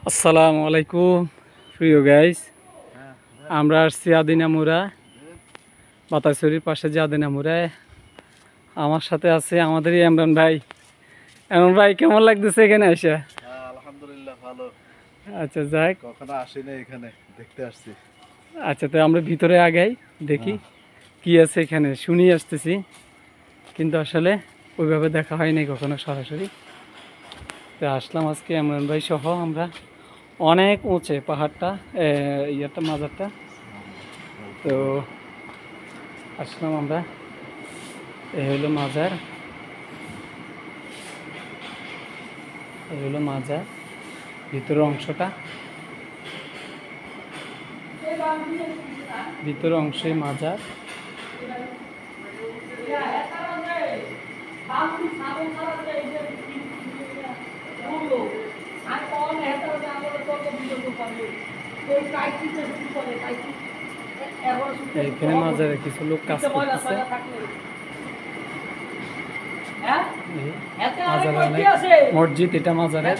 আসসালামু আলাইকুম প্রিয় গাইস, আমরা আসছি আদিনামুরা, বাতাসুরির পাশে যে আদিনামুরায়। আমার সাথে আছে আমাদেরই ইমরান ভাই। ইমরান ভাই, কেমন লাগতেছে এখানে এসে? আলহামদুলিল্লাহ ভালো। আচ্ছা, যাক। কখনো আসিনি, এখানে দেখতে আসছি। আচ্ছা, তো আমরা ভিতরে আগাই, দেখি কি আছে এখানে। শুনি আসতেছি, কিন্তু আসলে ওইভাবে দেখা হয়নি কখনো সরাসরি। তো আসলাম আজকে ইমরান ভাই সহ আমরা। অনেক উঁচে পাহাড়টা, মাজারটা। তো আসলাম আমরা, এই হলো মাজার, এই হলো মাজার ভিতরের অংশটা, ভিতরের অংশে মাজার। এখানে মাজারে কিছু লোক কাজ করতেছে। মাজারে অনেক মসজিদ, এটা মাজারে।